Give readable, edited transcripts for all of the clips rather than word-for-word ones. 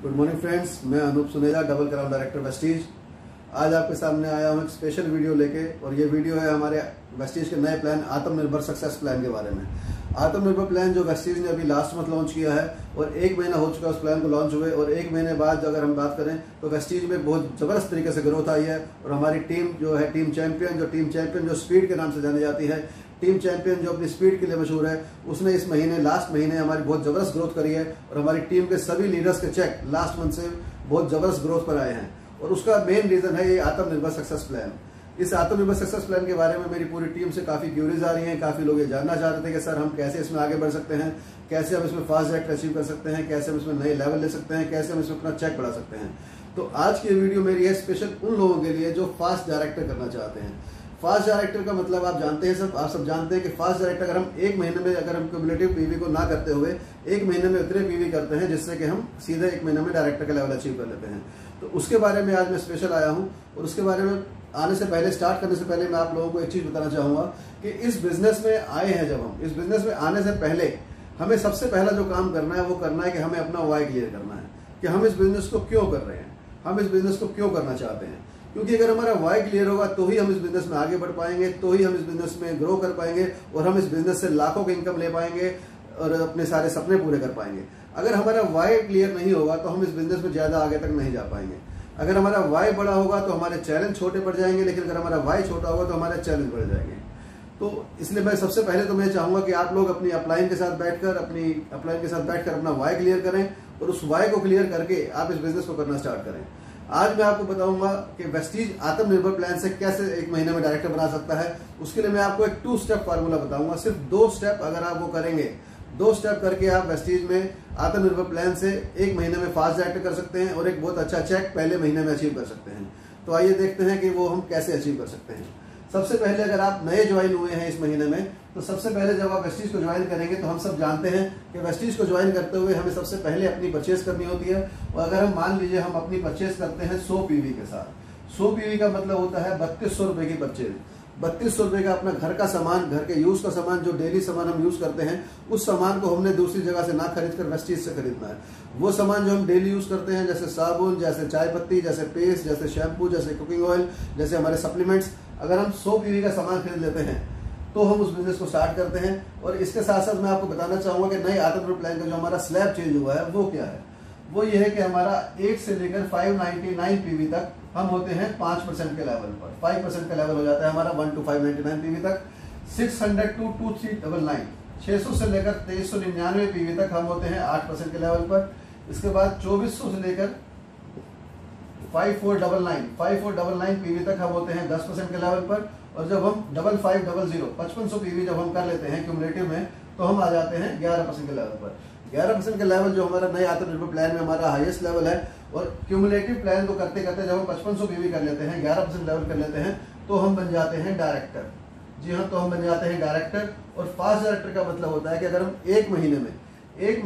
Good morning friends, मैं Anoop Suneja, double crown director Vestige. आज आपके सामने आया हूँ एक स्पेशल वीडियो लेके, और ये वीडियो है हमारे वेस्टीज के नए प्लान आत्मनिर्भर सक्सेस प्लान के बारे में। आत्मनिर्भर प्लान जो वेस्टीज ने अभी लास्ट मंथ लॉन्च किया है और 1 महीना हो चुका है उस प्लान को लॉन्च हुए, और 1 महीने बाद अगर हम बात करें तो वेस्टीज में बहुत जबरदस्त तरीके से ग्रोथ आई है। और हमारी टीम जो है टीम चैंपियन जो स्पीड के नाम से जानी जाती है, टीम चैंपियन जो अपनी स्पीड के लिए मशहूर है, उसने इस महीने लास्ट महीने हमारी बहुत जबरदस्त ग्रोथ करी है। और हमारी टीम के सभी लीडर्स के चेक लास्ट मंथ से बहुत जबरदस्त ग्रोथ पर आए हैं, और उसका मेन रीजन है ये आत्मनिर्भर सक्सेस प्लान। इस आत्मनिर्भर सक्सेस प्लान के बारे में मेरी पूरी टीम से काफी क्यूरीज आ रही हैं। काफी लोग ये जानना चाहते थे कि सर हम कैसे इसमें आगे बढ़ सकते हैं, कैसे हम इसमें फास्ट डायरेक्ट अचीव कर सकते हैं, कैसे हम इसमें नए लेवल ले सकते हैं, कैसे हम इसमें अपना चेक बढ़ा सकते हैं। तो आज की वीडियो मेरी है स्पेशल उन लोगों के लिए जो फास्ट डायरेक्टर करना चाहते हैं। फास्ट डायरेक्टर का मतलब आप जानते हैं, आप सब जानते हैं कि फास्ट डायरेक्टर अगर हम 1 महीने में अगर हम क्यूमुलेटिव पीवी को ना करते हुए 1 महीने में उतने पीवी करते हैं जिससे कि हम सीधे 1 महीने में डायरेक्टर का लेवल अचीव कर लेते हैं। तो उसके बारे में आज मैं स्पेशल आया हूं, और उसके बारे में आने से पहले, स्टार्ट करने से पहले मैं आप लोगों को एक चीज बताना चाहूंगा कि इस बिजनेस में आए हैं, जब हम इस बिजनेस में आने से पहले हमें सबसे पहला जो काम करना है वो करना है कि हमें अपना वाई क्लियर करना है कि हम इस बिजनेस को क्यों कर रहे हैं, हम इस बिजनेस को क्यों करना चाहते हैं। क्योंकि अगर हमारा वाई क्लियर होगा तो ही हम इस बिजनेस में आगे बढ़ पाएंगे, तो ही हम इस बिजनेस में ग्रो कर पाएंगे, और हम इस बिजनेस से लाखों की इनकम ले पाएंगे और अपने सारे सपने पूरे कर पाएंगे। अगर हमारा वाई क्लियर नहीं होगा तो हम इस बिजनेस में ज्यादा आगे तक नहीं जा पाएंगे। अगर हमारा वाई बड़ा होगा तो हमारे चैलेंज छोटे पड़ जाएंगे, लेकिन अगर हमारा वाई छोटा होगा तो हमारे चैलेंज बढ़ जाएंगे। तो इसलिए मैं सबसे पहले तो मैं चाहूंगा कि आप लोग अपनी अपलाइन के साथ बैठकर अपना वाई क्लियर करें, और उस वाई को क्लियर करके आप इस बिजनेस को करना स्टार्ट करें। आज मैं आपको बताऊंगा कि वेस्टीज आत्मनिर्भर प्लान से कैसे 1 महीने में डायरेक्टर बना सकता है। उसके लिए मैं आपको एक 2 स्टेप फार्मूला बताऊंगा। सिर्फ 2 स्टेप अगर आप वो करेंगे, 2 स्टेप करके आप वेस्टीज में आत्मनिर्भर प्लान से 1 महीने में फास्ट डायरेक्टर कर सकते हैं और एक बहुत अच्छा चेक पहले महीने में अचीव कर सकते हैं। तो आइए देखते हैं कि वो हम कैसे अचीव कर सकते हैं। सबसे पहले अगर आप नए ज्वाइन हुए हैं इस महीने में, तो सबसे पहले जब आप वेस्टीज को ज्वाइन करेंगे तो हम सब जानते हैं कि वेस्टीज को ज्वाइन करते हुए हमें सबसे पहले अपनी परचेज करनी होती है। और अगर हम मान लीजिए हम अपनी परचेज करते हैं 100 पीवी के साथ, 100 पीवी का मतलब होता है 3200 रुपए की परचेज। 3200 रुपए का अपना घर का सामान, घर के यूज का सामान, जो डेली सामान हम यूज करते हैं, उस सामान को हमने दूसरी जगह से ना खरीद कर वेस्टीज से खरीदना है। वो सामान जो हम डेली यूज करते हैं, जैसे साबुन, जैसे चाय पत्ती, जैसे पेस्ट, जैसे शैम्पू, जैसे कुकिंग ऑयल, जैसे हमारे सप्लीमेंट्स, अगर हम 100 पीवी का सामान खरीद लेते हैं तो हम उस बिजनेस को स्टार्ट करते हैं। और इसके साथ साथ मैं आपको बताना चाहूंगा कि नए आत्मनिर्भर प्लान का जो हमारा स्लैब चेंज हुआ है वो क्या है। वो ये है कि हमारा 8 से लेकर 599 पीवी तक हम होते हैं 5% के लेवल पर। 5% का लेवल हो जाता है हमारा 1 to 599 पीवी तक। 600 to 2399, 600 से लेकर 2399 पीवी तक हम होते हैं 8% के लेवल पर। इसके बाद 2400 से लेकर 5499 पीवी तक हम होते हैं 10% के लेवल पर। और जब हम 5500 5500 पीवी जब हम कर लेते हैं क्यूमुलेटिव में, तो हम आ जाते हैं 11% के लेवल पर। 11% का लेवल जो हमारा नए आत्मनिर्भर प्लान में हमारा हाईएस्ट लेवल है। और क्यूमुलेटिव प्लान को करते करते जब हम 5500 पीवी कर लेते हैं, 11% लेवल कर लेते हैं, तो हम बन जाते हैं डायरेक्टर। जी हाँ, तो हम बन जाते हैं डायरेक्टर। और फास्ट डायरेक्टर का मतलब होता है कि अगर हम 1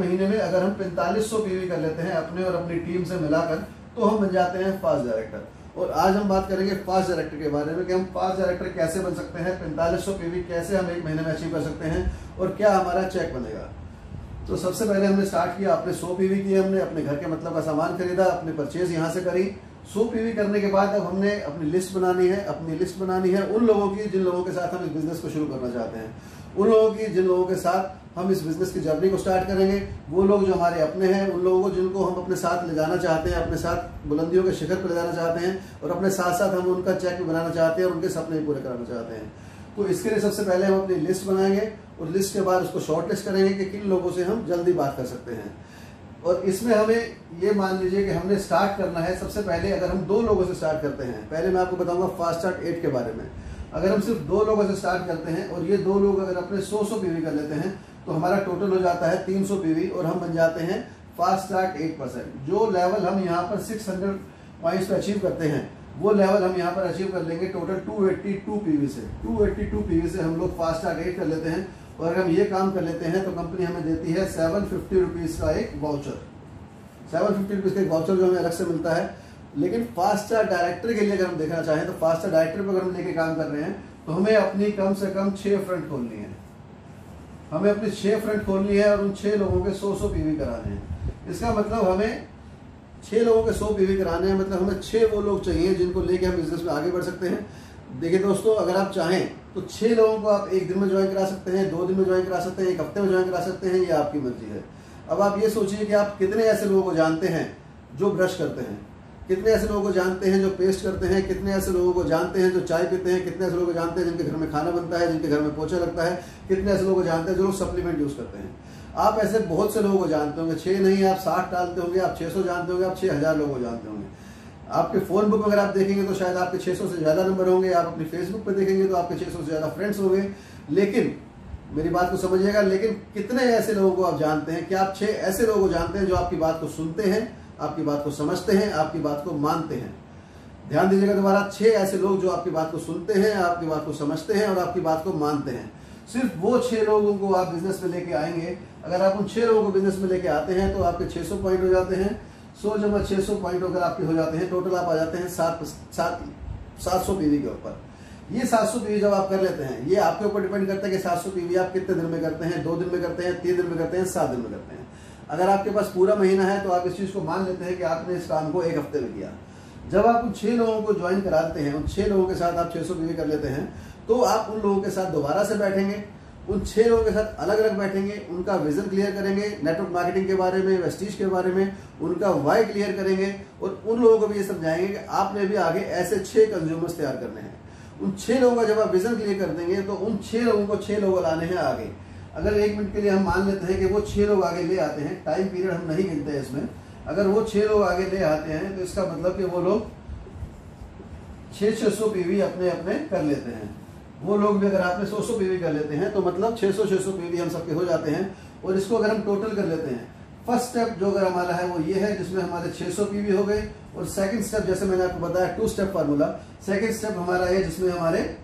महीने में अगर हम 4500 पीवी कर लेते हैं अपने और अपनी टीम से मिलाकर, तो हम बन जाते हैं फास्ट डायरेक्टर। और आज हम बात करेंगे फास्ट डायरेक्टर के बारे में कि हम फास्ट डायरेक्टर कैसे बन सकते हैं, 4500 पीवी कैसे हम 1 महीने में अचीव कर सकते हैं, और क्या हमारा चेक बनेगा। तो सबसे पहले हमने स्टार्ट किया, अपने 100 पीवी किए, हमने अपने घर के मतलब का सामान खरीदा, अपनी परचेज यहाँ से करी। 100 पीवी करने के बाद अब हमने अपनी लिस्ट बनानी है उन लोगों की जिन लोगों के साथ हम इस बिजनेस को शुरू करना चाहते हैं, उन लोगों की जिन लोगों के साथ हम इस बिजनेस की जर्नी को स्टार्ट करेंगे। वो लोग जो हमारे अपने हैं, उन लोगों को जिनको हम अपने साथ ले जाना चाहते हैं, अपने साथ बुलंदियों के शिखर पर ले जाना चाहते हैं, और अपने साथ साथ हम उनका चेक भी बनाना चाहते हैं और उनके सपने भी पूरे कराना चाहते हैं। तो इसके लिए सबसे पहले हम अपनी लिस्ट बनाएंगे, और लिस्ट के बाद उसको शॉर्ट लिस्ट करेंगे कि किन लोगों से हम जल्दी बात कर सकते हैं। और इसमें हमें ये मान लीजिए कि हमने स्टार्ट करना है सबसे पहले, अगर हम 2 लोगों से स्टार्ट करते हैं। पहले मैं आपको बताऊंगा फास्ट स्टार्ट 8 के बारे में। अगर हम सिर्फ 2 लोगों से स्टार्ट करते हैं और ये 2 लोग अगर अपने 100 पीवी कर लेते हैं, तो हमारा टोटल हो जाता है 300 पीवी, और हम बन जाते हैं फास्ट स्टार्ट 8%। जो लेवल हम यहाँ पर 600 पॉइंट्स पे अचीव करते हैं, वो लेवल हम यहाँ पर अचीव कर लेंगे टोटल 282 पीवी से। 282 पीवी से हम लोग फास्ट स्टार्ट 8 कर लेते हैं। और अगर हम ये काम कर लेते हैं तो कंपनी हमें देती है 750 रुपीज का एक वाउचर। 750 रुपीज का एक वाउचर जो हमें अलग से मिलता है। लेकिन फास्ट स्टार डायरेक्टर के लिए अगर हम देखना चाहें तो फास्ट स्टार डायरेक्टर पर अगर हम लेके काम कर रहे हैं तो हमें अपनी कम से कम 6 फ्रंट खोलनी है। हमें अपनी 6 फ्रंट खोलनी है और उन 6 लोगों के 100 पीवी कराने हैं। इसका मतलब हमें 6 लोगों के 100 पीवी कराने हैं, मतलब हमें 6 वो लोग चाहिए जिनको लेके हम बिजनेस में आगे बढ़ सकते हैं। देखिए दोस्तों, अगर आप चाहें तो 6 लोगों को आप 1 दिन में ज्वाइन करा सकते हैं, 2 दिन में ज्वाइन करा सकते हैं, 1 हफ्ते में ज्वाइन करा सकते हैं, ये आपकी मर्जी है। अब आप ये सोचिए कि आप कितने ऐसे लोगों को जानते हैं जो ब्रश करते हैं, कितने ऐसे लोगों को जानते हैं जो पेस्ट करते हैं, कितने ऐसे लोगों को जानते हैं जो चाय पीते हैं, कितने ऐसे लोगों को जानते हैं जिनके घर में खाना बनता है, जिनके घर में पोछा लगता है, कितने ऐसे लोगों को जानते हैं जो लोग सप्लीमेंट यूज करते हैं। आप ऐसे बहुत से लोगों को जानते होंगे, 6 नहीं आप 60 डालते होंगे, आप 600 जानते होंगे, आप 6000 लोगों को जानते होंगे। आपके फोन बुक अगर आप देखेंगे तो शायद आपके 600 से ज्यादा नंबर होंगे, आप अपनी फेसबुक पे देखेंगे तो आपके 600 से ज्यादा फ्रेंड्स होंगे। लेकिन मेरी बात को समझिएगा, लेकिन कितने ऐसे लोगों को आप जानते हैं? क्या आप 6 ऐसे लोगों को जानते हैं जो आपकी बात को सुनते हैं, आपकी बात को समझते हैं, आपकी बात को मानते हैं? ध्यान दीजिएगा दोबारा, 6 ऐसे लोग जो आपकी बात को सुनते हैं, आपकी बात को समझते हैं और आपकी बात को मानते हैं। सिर्फ वो 6 लोगों को आप बिजनेस में लेके आएंगे। अगर आप उन 6 लोगों को बिजनेस में लेके आते हैं तो आपके 600 पॉइंट हो जाते हैं। 100 जमा 600 पॉइंट अगर आपके हो जाते हैं, टोटल आप आ जाते हैं 700 पीवी के ऊपर। ये 700 पीवी जब आप कर लेते हैं, ये आपके ऊपर डिपेंड करता है कि 700 पीवी आप कितने दिन में करते हैं, 2 दिन में करते हैं, 3 दिन में करते हैं, 7 दिन में करते हैं। अगर आपके पास पूरा महीना है तो आप इस चीज को मान लेते हैं कि आपने इस काम को 1 हफ्ते में किया। जब आप उन 6 लोगों को ज्वाइन कराते हैं, उन 6 लोगों के साथ आप 600 पीवी कर लेते हैं, तो आप उन लोगों के साथ दोबारा से बैठेंगे, उन 6 लोगों के साथ अलग अलग बैठेंगे, उनका विजन क्लियर करेंगे, नेटवर्क मार्केटिंग के बारे में, वेस्टीज के बारे में, उनका वाई क्लियर करेंगे और उन लोगों को भी ये समझाएंगे कि आपने भी आगे ऐसे 6 कंज्यूमर्स तैयार करने हैं। उन 6 लोगों का जब आप विजन क्लियर कर देंगे तो उन 6 लोगों को 6 लोग लाने हैं आगे। अगर 1 मिनट के लिए हम मान लेते हैं कि वो 6 लोग आगे ले आते हैं, टाइम पीरियड हम नहीं गिनते हैं इसमें, अगर वो 6 लोग आगे ले आते हैं तो इसका मतलब कि वो लोग 600 पीवी अपने अपने कर लेते हैं। वो लोग भी अगर आपने 100 पीवी कर लेते हैं तो मतलब 600 पीवी हम सबके हो जाते हैं। और इसको अगर हम टोटल कर लेते हैं, फर्स्ट स्टेप जो अगर हमारा है वो ये है जिसमें हमारे 600 पीवी हो गए, और सेकंड स्टेप जैसे मैंने आपको बताया 2 स्टेप फार्मूला, सेकंड स्टेप हमारा है जिसमें हमारे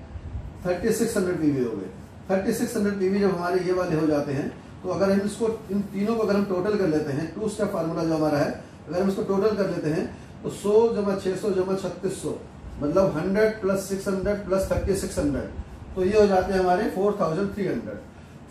3600 पीवी हो गए। 3600 पीवी जब हमारे ये वाले हो जाते हैं तो अगर हम इसको इन तीनों को अगर हम टोटल कर लेते हैं, 2 स्टेप फार्मूला जो हमारा है, अगर हम इसको टोटल कर लेते हैं तो 100 जमा 600 जमा 3600 मतलब 100 प्लस 600 प्लस 3600, तो ये हो जाते हैं हमारे 4300।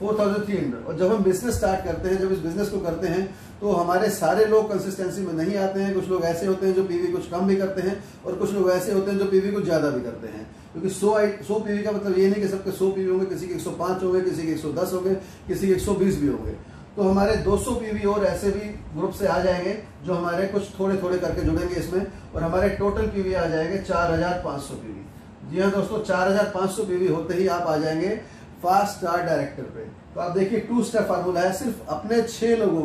और जब हम बिजनेस स्टार्ट करते हैं, जब इस बिजनेस को करते हैं तो हमारे सारे लोग कंसिस्टेंसी में नहीं आते हैं। कुछ लोग ऐसे होते हैं जो पीवी कुछ कम भी करते हैं और कुछ लोग ऐसे होते हैं जो पीवी कुछ ज्यादा भी करते हैं। क्योंकि 100 पीवी का मतलब ये नहीं कि सबके 100 पीवी होंगे, किसी के 105 होंगे, किसी के 110 होंगे, किसी के 120 भी होंगे। तो हमारे 200 पीवी और ऐसे भी ग्रुप से आ जाएंगे जो हमारे कुछ थोड़े थोड़े करके जुड़ेंगे इसमें, और हमारे टोटल पीवी आ जाएंगे 4500 पीवी। जी हाँ दोस्तों, 4500 पीवी होते ही आप आ जाएंगे फास्ट स्टार डायरेक्टर पे। तो आप देखिए 2 स्टेप फार्मूला है, सिर्फ अपने 6 लोगों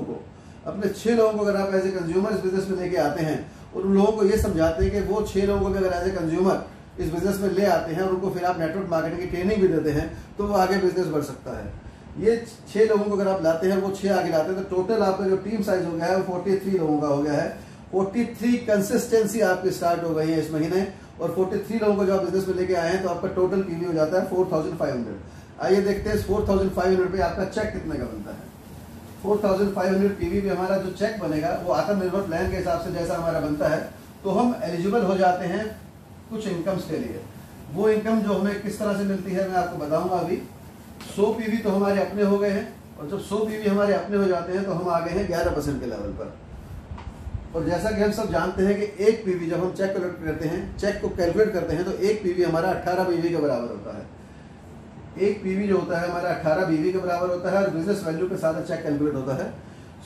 को अगर आप एज ए कंज्यूमर इस बिजनेस में लेके आते हैं और उन लोगों को ये समझाते हैं कि वो 6 लोगों को भी अगर एज ए कंज्यूमर इस बिजनेस में ले आते हैं और उनको फिर आप नेटवर्क मार्केटिंग की ट्रेनिंग भी देते हैं तो वो आगे बिजनेस बढ़ सकता है। ये 6 लोगों को अगर आप लाते हैं, वो 6 आगे लाते हैं, तो टोटल आपका जो टीम साइज हो गया है वो 43 लोगों का हो गया है। 43 कंसिस्टेंसी आपकी स्टार्ट हो गई है इस महीने, और 43 लोगों को जो आप बिजनेस में लेके आए हैं तो आपका टोटल पीवी हो जाता है 4500। आइए देखते हैं इस 4500 पे आपका चेक कितने का बनता है। 4500 पीवी पे हमारा जो चेक बनेगा वो आत्मनिर्भर प्लान के हिसाब से जैसा हमारा बनता है, तो हम एलिजिबल हो जाते हैं कुछ इनकम्स के लिए। वो इनकम जो हमें किस तरह से मिलती है मैं आपको बताऊंगा अभी। 100 पीवी तो हमारे अपने हो गए हैं, और जब 100 पीवी हमारे अपने हो जाते हैं तो हम आ गए हैं 11% के लेवल पर। और जैसा कि हम सब जानते हैं कि 1 पीवी जब हम चेक को कैलकुलेट करते हैं तो 1 पीवी हमारा 18 पीवी के बराबर होता है। 1 पीवी जो होता है हमारा 18 पीवी के बराबर होता है, और बिजनेस वैल्यू के साथ चेक कैलकुलेट होता है।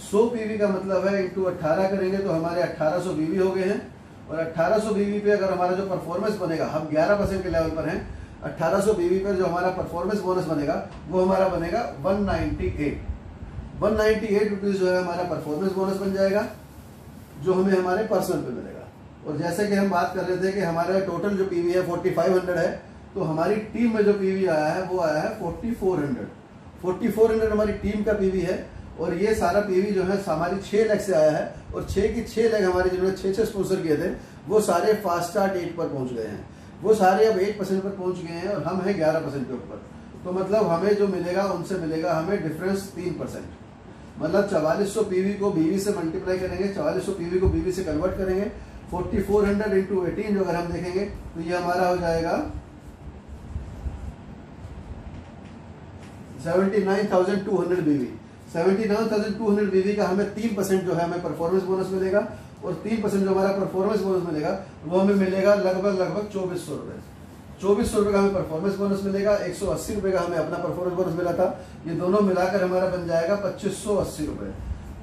100 पीवी का मतलब है इंटू 18 करेंगे तो हमारे 1800 पीवी हो गए हैं, और 1800 पीवी पे अगर हमारा जो परफॉर्मेंस बनेगा, हम 11% के लेवल पर हैं, 1800 पीवी पर जो हमारा परफॉर्मेंस बोनस बनेगा वो हमारा बनेगा 198 रुपीज जो है हमारा परफॉर्मेंस बोनस बन जाएगा, जो हमें हमारे पर्सनल पे मिलेगा। और जैसे कि हम बात कर रहे थे कि हमारा टोटल जो पीवी है 4500 है, तो हमारी टीम में जो पीवी आया है वो आया है 4400 हमारी टीम का पीवी है। और ये सारा पीवी जो है हमारी 6 लेग से आया है, और 6 की 6 लेग हमारे जिन्होंने 6 स्पॉन्सर किए थे वो सारे फास्ट स्टार्ट 8 पर पहुंच गए हैं। वो सारे अब 8% पर पहुंच गए हैं और हम हैं 11% के ऊपर। तो मतलब हमें जो मिलेगा उनसे मिलेगा हमें डिफरेंस 3%। मतलब 4400 पीवी को बीवी से मल्टीप्लाई करेंगे, 4400 पीवी को बीवी से कन्वर्ट करेंगे, 4400 इंटू 18 जो अगर हम देखेंगे तो ये हमारा हो जाएगा 79,200 बीवी। 79,200 बीवी का हमें 3% जो है हमें परफॉर्मेंस बोनस मिलेगा, और 3% जो हमारा परफॉर्मेंस बोनस मिलेगा वो हमें मिलेगा लगभग 2400 रुपये। 2400 रुपये का हमें परफॉर्मेंस बोनस मिलेगा, 180 रुपये का हमें अपना परफॉर्मेंस बोनस मिला था। ये दोनों मिलाकर हमारा बन जाएगा 2580 रुपये।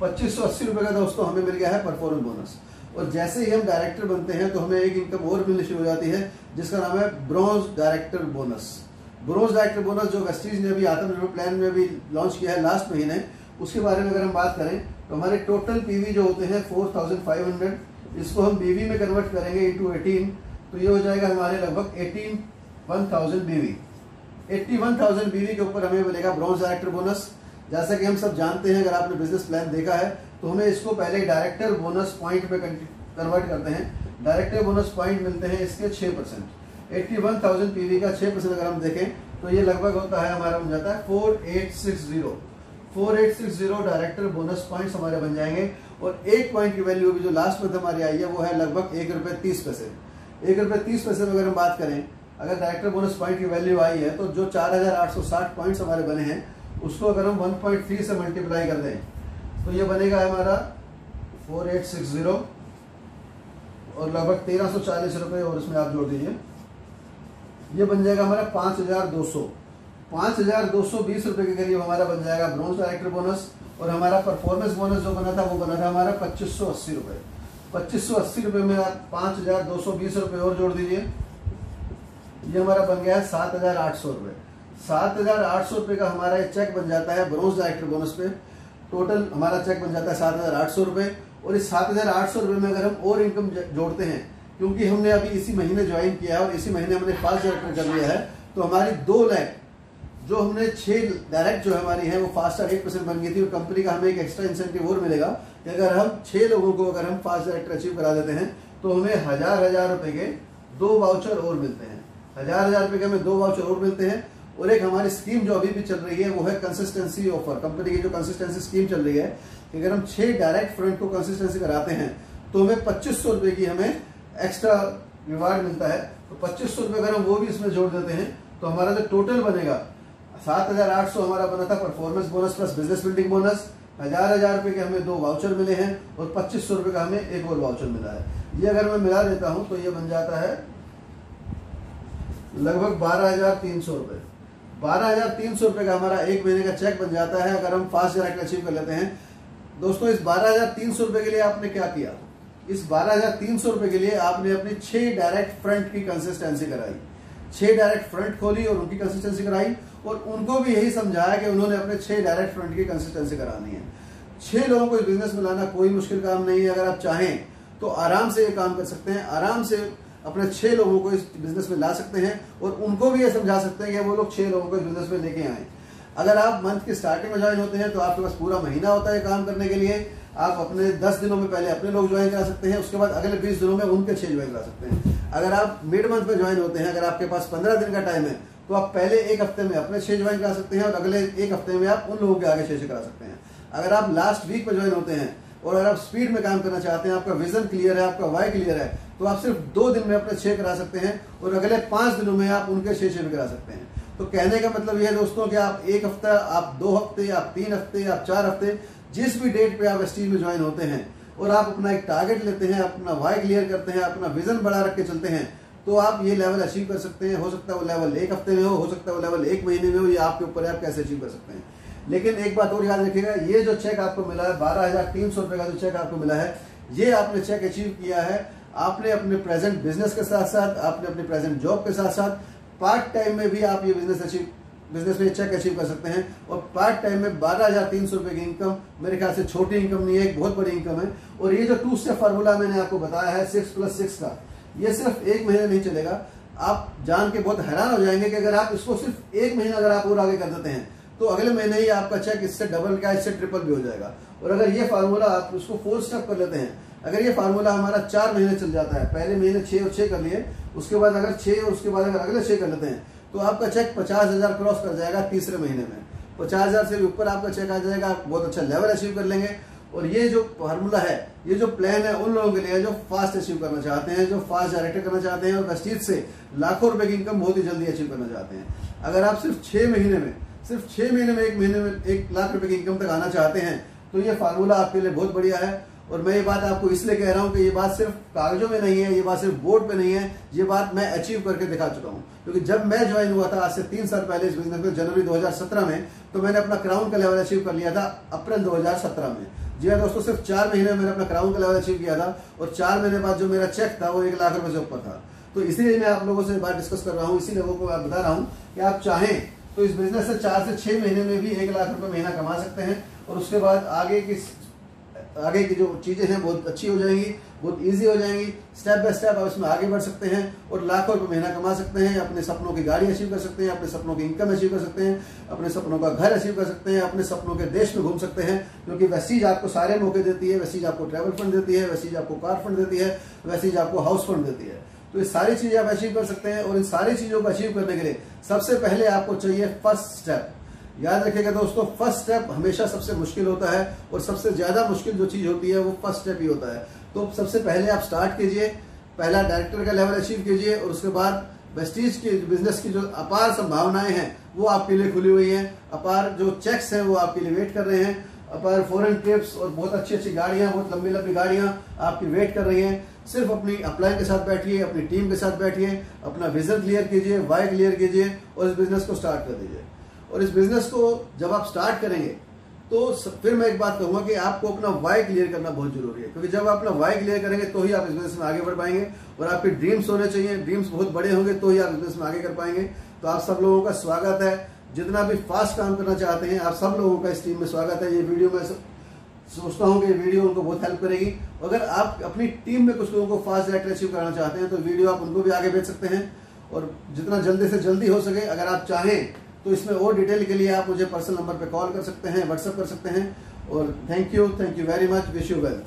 2580 रुपये का दोस्तों हमें मिल गया है परफॉर्मेंस बोनस। और जैसे ही हम डायरेक्टर बनते हैं तो हमें एक इनकम और मिलनी शुरू हो जाती है जिसका नाम है bronze director bonus. Bronze director bonus जो वेस्टीज ने अभी आत्मनिर्भर प्लान में भी लॉन्च किया है लास्ट महीने, उसके बारे में अगर हम बात करें तो हमारे टोटल पीवी जो होते हैं 4500, इसको हम बीवी में कन्वर्ट करेंगे इंटू 18 तो ये हो जाएगा हमारे लगभग 81,000 बीवी। 81,000 बीवी के ऊपर हमें मिलेगा ब्रॉन्ज डायरेक्टर बोनस। जैसा कि हम सब जानते हैं, अगर आपने बिजनेस प्लान देखा है तो हमें इसको पहले डायरेक्टर बोनस पॉइंट पे कन्वर्ट करते हैं। डायरेक्टर बोनस पॉइंट मिलते हैं इसके 6%। 81,000 पीवी का 6% अगर हम देखें तो ये लगभग होता है हमारा बन जाता है 4860 डायरेक्टर बोनस पॉइंट्स हमारे बन जाएंगे। और एक पॉइंट की वैल्यू भी जो लास्ट मंथ हमारी आई है वो है लगभग ₹1.30। ₹1.30 में अगर हम बात करें, अगर डायरेक्टर बोनस पॉइंट की वैल्यू आई है तो जो 4860 पॉइंट्स हमारे बने हैं उसको अगर हम 1.3 से मल्टीप्लाई कर दें तो ये बनेगा हमारा 4860 और लगभग 1340 रुपये और इसमें आप जोड़ दीजिए, ये बन जाएगा हमारा 5220 रुपये के करीब हमारा बन जाएगा ब्रॉन्ज डायरेक्टर बोनस। और हमारा परफॉर्मेंस बोनस जो बना था वो बना था हमारा 2580 रुपये। 2580 रुपये में आप 5220 रुपये और जोड़ दीजिए, ये हमारा बन गया है 7800 रुपये। 7800 रुपये का हमारा एक चेक बन जाता है ब्रॉन्ज डायरेक्टर बोनस पे। टोटल हमारा चेक बन जाता है 7800 रुपये। और इस 7800 रुपये में अगर हम और इनकम जोड़ते हैं, क्योंकि हमने अभी इसी महीने ज्वाइन किया है और इसी महीने हमने फास्ट डायरेक्टर कर लिया है, तो हमारी 2 लाख जो हमने 6 डायरेक्ट जो हमारी है वो फास्ट 8% बन गई थी। और कंपनी का हमें एक एक्स्ट्रा इंसेंटिव और मिलेगा कि अगर हम 6 लोगों को अगर हम फास्ट डायरेक्टर अचीव करा देते हैं तो हमें 1000 रुपये के 2 वाउचर और मिलते हैं। 1000 रुपये के हमें 2 वाउचर और मिलते हैं। और एक हमारी स्कीम जो अभी भी चल रही है वो है कंसिस्टेंसी ऑफर। कंपनी की जो कंसिस्टेंसी स्कीम चल रही है कि अगर हम 6 डायरेक्ट फ्रंट को कंसिस्टेंसी कराते हैं तो हमें 2500 रुपये की हमें एक्स्ट्रा रिवार्ड मिलता है। तो 2500 रुपये अगर हम वो भी इसमें जोड़ देते हैं तो हमारा जो टोटल बनेगा 7800 हमारा बना था performance bonus plus business building bonus. 1000 रुपये के हमें 2 वाउचर मिले हैं और 2500 रुपये का हमें एक और वाउचर मिला है। ये अगर मैं मिला देता हूं तो ये बन जाता है लगभग 12,300 रुपये। 12,300 रुपये का हमारा एक महीने का चेक बन जाता है अगर हम फास्ट डायरेक्ट अचीव कर लेते हैं। दोस्तों, इस 12,300 रुपये के लिए आपने क्या किया? इस 12,300 रुपये के लिए आपने अपनी 6 डायरेक्ट फ्रंट की कंसिस्टेंसी कराई। 6 डायरेक्ट फ्रंट खोली और उनकी कंसिस्टेंसी कराई और उनको भी यही समझाया कि उन्होंने अपने 6 डायरेक्ट फ्रंट की कंसिस्टेंसी करानी है। 6 लोगों को इस बिजनेस में लाना कोई मुश्किल काम नहीं है। अगर आप चाहें तो आराम से ये काम कर सकते हैं, आराम से अपने 6 लोगों को इस बिजनेस में ला सकते हैं और उनको भी ये समझा सकते हैं कि वो लोग 6 लोगों को इस बिजनेस में लेके आए। अगर आप मंथ की स्टार्टिंग में ज्वाइन होते हैं तो आपके पास पूरा महीना होता है काम करने के लिए। आप अपने 10 दिनों में पहले अपने लोग ज्वाइन करा सकते हैं, उसके बाद अगले 20 दिनों में उनके 6 ज्वाइन करा सकते हैं। अगर आप मिड मंथ में ज्वाइन होते हैं, अगर आपके पास 15 दिन का टाइम है तो आप पहले एक हफ्ते में अपने 6 ज्वाइन करा सकते हैं और अगले एक हफ्ते में आप उन लोगों के आगे 6 करा सकते हैं। अगर आप लास्ट वीक में ज्वाइन होते हैं और अगर आप स्पीड में काम करना चाहते हैं, आपका विजन क्लियर है, आपका वाई क्लियर है, तो आप सिर्फ 2 दिन में अपने 6 करा सकते हैं और अगले 5 दिनों में आप उनके 6 भी करा सकते हैं। तो कहने का मतलब यह है दोस्तों कि आप 1 हफ्ता, आप 2 हफ्ते, आप 3 हफ्ते, आप 4 हफ्ते, जिस भी डेट पे आप वेस्टीज में ज्वाइन होते हैं और आप अपना एक टारगेट लेते हैं, अपना वाई क्लियर करते हैं, अपना विजन बड़ा रख के चलते हैं, तो आप ये लेवल अचीव कर सकते हैं। हो सकता है वो लेवल 1 हफ्ते में हो सकता है वो लेवल 1 महीने में हो, ये आपके ऊपर है आप कैसे अचीव कर सकते हैं। लेकिन एक बात और याद रखिएगा, ये जो चेक आपको मिला है 12,300 रुपये का जो चेक आपको मिला है, ये आपने चेक अचीव किया है आपने अपने प्रेजेंट बिजनेस के साथ साथ, आपने अपने प्रेजेंट जॉब के साथ साथ, पार्ट टाइम में भी आप ये बिजनेस में चेक अचीव कर सकते हैं। और पार्ट टाइम में 12,300 रुपये की इनकम मेरे ख्याल से छोटी इनकम नहीं है, एक बहुत बड़ी इनकम है। और ये जो 2 स्टेप फार्मूला मैंने आपको बताया है 6+6 का, ये सिर्फ 1 महीने नहीं चलेगा। आप जान के बहुत हैरान हो जाएंगे कि अगर आप इसको सिर्फ 1 महीना अगर आप और आगे कर देते हैं तो अगले महीने ही आपका चेक इससे डबल क्या, इससे ट्रिपल भी हो जाएगा। और अगर ये फार्मूला आप उसको 4 स्टेप कर लेते हैं, अगर ये फार्मूला हमारा 4 महीने चल जाता है, पहले महीने 6 और 6 कर लिए, उसके बाद अगर 6 और उसके बाद अगर अगले 6 कर लेते हैं तो आपका चेक 50,000 क्रॉस कर जाएगा तीसरे महीने में। 50,000 से भी ऊपर आपका चेक आ जाएगा, आप बहुत अच्छा लेवल अचीव कर लेंगे। और ये जो फार्मूला है, ये जो प्लान है उन लोगों के लिए जो फास्ट अचीव करना चाहते हैं, जो फास्ट डायरेक्टर करना चाहते हैं और वेस्टीज से लाखों रुपए की इनकम बहुत ही जल्दी अचीव करना चाहते हैं। अगर आप सिर्फ 6 महीने में 1 महीने में 1 लाख रुपए की इनकम तक आना चाहते हैं तो ये फार्मूला आपके लिए बहुत बढ़िया है। और मैं ये बात आपको इसलिए कह रहा हूँ कि ये बात सिर्फ कागजों में नहीं है, ये बात सिर्फ बोर्ड पे नहीं है, ये बात मैं अचीव करके दिखा चुका हूँ। क्योंकि जब मैं ज्वाइन हुआ था आज से 3 साल पहले इस बिजनेस में, जनवरी 2017 में, तो मैंने अपना क्राउन का लेवल अचीव कर लिया था अप्रैल 2017 में। जी हाँ दोस्तों, सिर्फ 4 महीने में मैंने अपना क्राउन का लेवल अचीव किया था, और 4 महीने बाद जो मेरा चेक था वो 1 लाख रुपए से ऊपर था। तो इसीलिए मैं आप लोगों से बात डिस्कस कर रहा हूँ, इसी लोगों को मैं बता रहा हूँ कि आप चाहें तो इस बिजनेस से 4 से 6 महीने में भी 1 लाख रुपए महीना कमा सकते हैं, और उसके बाद आगे की जो चीजें हैं बहुत अच्छी हो जाएंगी, बहुत इजी हो जाएंगी। स्टेप बाय स्टेप आप इसमें आगे बढ़ सकते हैं और लाखों रुपए महीना कमा सकते हैं। अपने सपनों की गाड़ी अचीव कर सकते हैं, अपने सपनों की इनकम अचीव कर सकते हैं, अपने सपनों का घर अचीव कर सकते हैं, अपने सपनों के देश में घूम सकते हैं। क्योंकि वेस्टीज आपको सारे मौके देती है, वेस्टीज आपको ट्रैवल फंड देती है, वेस्टीज आपको कार फंड देती है, वेस्टीज आपको हाउस फंड देती है। तो ये सारी चीजें आप अचीव कर सकते हैं, और इन सारी चीजों को अचीव करने के लिए सबसे पहले आपको चाहिए फर्स्ट स्टेप। याद रखिएगा दोस्तों, फर्स्ट स्टेप हमेशा सबसे मुश्किल होता है, और सबसे ज्यादा मुश्किल जो चीज होती है वो फर्स्ट स्टेप ही होता है। तो सबसे पहले आप स्टार्ट कीजिए, पहला डायरेक्टर का लेवल अचीव कीजिए, और उसके बाद वेस्टीज के बिजनेस की जो अपार संभावनाएं हैं वो आपके लिए खुली हुई हैं। अपार जो चेक्स हैं वो आपके लिए वेट कर रहे हैं। अपार फॉरेन ट्रिप्स और बहुत अच्छी अच्छी गाड़ियां, बहुत लंबी लंबी गाड़ियां आपकी वेट कर रही हैं। सिर्फ अपनी अपलाइन के साथ बैठिए, अपनी टीम के साथ बैठिए, अपना विजन क्लियर कीजिए, वाई क्लियर कीजिए, और इस बिजनेस को स्टार्ट कर दीजिए। और इस बिजनेस को जब आप स्टार्ट करेंगे तो फिर मैं एक बात कहूंगा कि आपको अपना वाई क्लियर करना बहुत जरूरी है। क्योंकि जब आप अपना वाई क्लियर करेंगे तो ही आप इस बिजनेस में आगे बढ़ पाएंगे, और आपके ड्रीम्स होने चाहिए, ड्रीम्स बहुत बड़े होंगे तो ही आप बिजनेस में आगे कर पाएंगे। तो आप सब लोगों का स्वागत है, जितना भी फास्ट काम करना चाहते हैं आप सब लोगों का इस टीम में स्वागत है। ये वीडियो मैं सोचता हूँ कि ये वीडियो उनको बहुत हेल्प करेगी। अगर आप अपनी टीम में कुछ लोगों को फास्ट डायरेक्टर अचीव कराना चाहते हैं तो वीडियो आप उनको भी आगे भेज सकते हैं, और जितना जल्दी से जल्दी हो सके अगर आप चाहें तो इसमें और डिटेल के लिए आप मुझे पर्सनल नंबर पे कॉल कर सकते हैं, व्हाट्सएप कर सकते हैं। और thank you very much, wish you wealth.